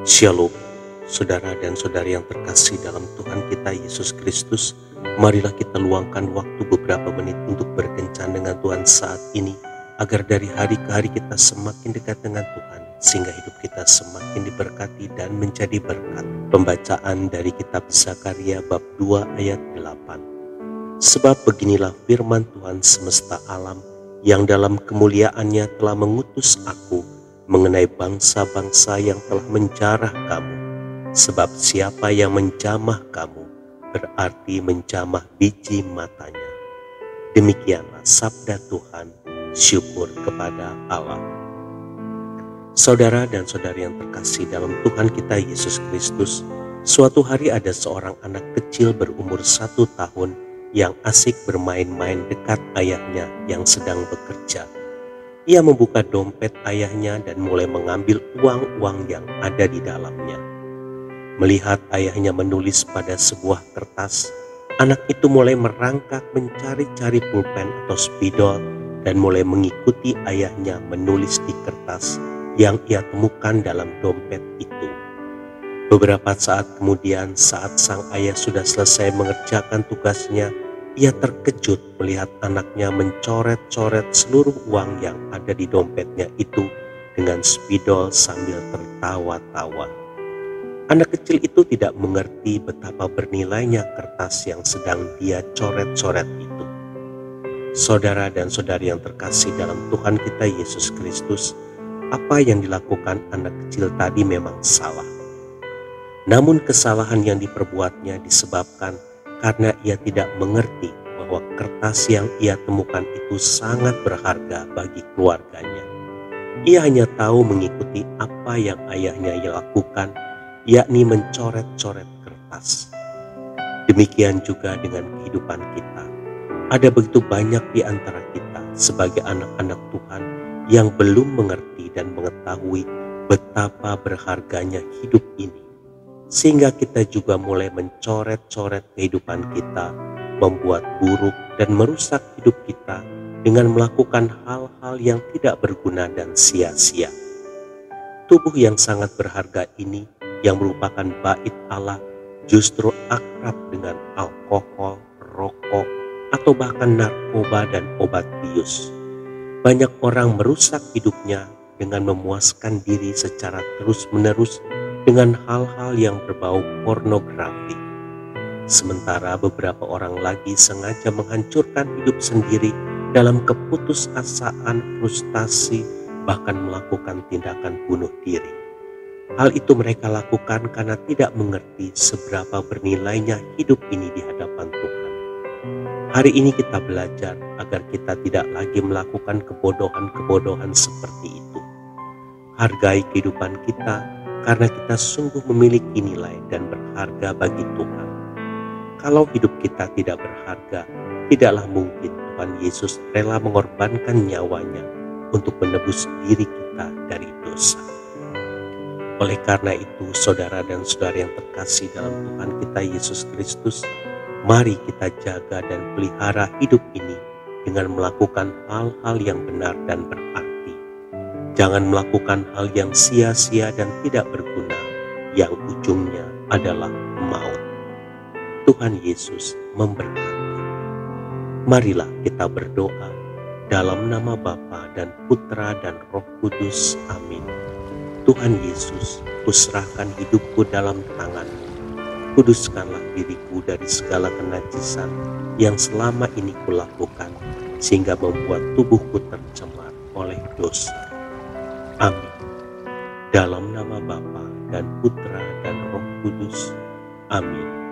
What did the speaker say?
Shalom, saudara dan saudari yang terkasih dalam Tuhan kita Yesus Kristus. Marilah kita luangkan waktu beberapa menit untuk berkencan dengan Tuhan saat ini, agar dari hari ke hari kita semakin dekat dengan Tuhan, sehingga hidup kita semakin diberkati dan menjadi berkat. Pembacaan dari kitab Zakaria bab 2 ayat 8. Sebab beginilah firman Tuhan semesta alam, yang dalam kemuliaannya telah mengutus aku mengenai bangsa-bangsa yang telah menjarah kamu. Sebab siapa yang menjamah kamu, berarti menjamah biji matanya. Demikianlah sabda Tuhan, syukur kepada Allah. Saudara dan saudari yang terkasih dalam Tuhan kita Yesus Kristus, suatu hari ada seorang anak kecil berumur 1 tahun yang asik bermain-main dekat ayahnya yang sedang bekerja. Ia membuka dompet ayahnya dan mulai mengambil uang-uang yang ada di dalamnya. Melihat ayahnya menulis pada sebuah kertas, anak itu mulai merangkak mencari-cari pulpen atau spidol dan mulai mengikuti ayahnya menulis di kertas yang ia temukan dalam dompet itu. Beberapa saat kemudian, saat sang ayah sudah selesai mengerjakan tugasnya, ia terkejut melihat anaknya mencoret-coret seluruh uang yang ada di dompetnya itu dengan spidol sambil tertawa-tawa. Anak kecil itu tidak mengerti betapa bernilainya kertas yang sedang dia coret-coret itu. Saudara dan saudari yang terkasih dalam Tuhan kita Yesus Kristus, apa yang dilakukan anak kecil tadi memang salah. Namun kesalahan yang diperbuatnya disebabkan karena ia tidak mengerti bahwa kertas yang ia temukan itu sangat berharga bagi keluarganya. Ia hanya tahu mengikuti apa yang ayahnya lakukan, yakni mencoret-coret kertas. Demikian juga dengan kehidupan kita. Ada begitu banyak di antara kita sebagai anak-anak Tuhan yang belum mengerti dan mengetahui betapa berharganya hidup ini. Sehingga kita juga mulai mencoret-coret kehidupan kita, membuat buruk dan merusak hidup kita dengan melakukan hal-hal yang tidak berguna dan sia-sia. Tubuh yang sangat berharga ini, yang merupakan bait Allah, justru akrab dengan alkohol, rokok, atau bahkan narkoba dan obat bius. Banyak orang merusak hidupnya dengan memuaskan diri secara terus-menerus dengan hal-hal yang berbau pornografi. Sementara beberapa orang lagi sengaja menghancurkan hidup sendiri dalam keputusasaan, frustasi, bahkan melakukan tindakan bunuh diri. Hal itu mereka lakukan karena tidak mengerti seberapa bernilainya hidup ini di hadapan Tuhan. Hari ini kita belajar agar kita tidak lagi melakukan kebodohan-kebodohan seperti itu. Hargai kehidupan kita, karena kita sungguh memiliki nilai dan berharga bagi Tuhan. Kalau hidup kita tidak berharga, tidaklah mungkin Tuhan Yesus rela mengorbankan nyawanya untuk menebus diri kita dari dosa. Oleh karena itu, saudara dan saudari yang terkasih dalam Tuhan kita Yesus Kristus, mari kita jaga dan pelihara hidup ini dengan melakukan hal-hal yang benar dan berarti. Jangan melakukan hal yang sia-sia dan tidak berguna, yang ujungnya adalah maut. Tuhan Yesus memberkati. Marilah kita berdoa dalam nama Bapa dan Putra dan Roh Kudus. Amin. Tuhan Yesus, kuserahkan hidupku dalam tangan-Mu. Kuduskanlah diriku dari segala kenajisan yang selama ini kulakukan, sehingga membuat tubuhku tercemar oleh dosa. Amin. Dalam nama Bapa dan Putra dan Roh Kudus. Amin.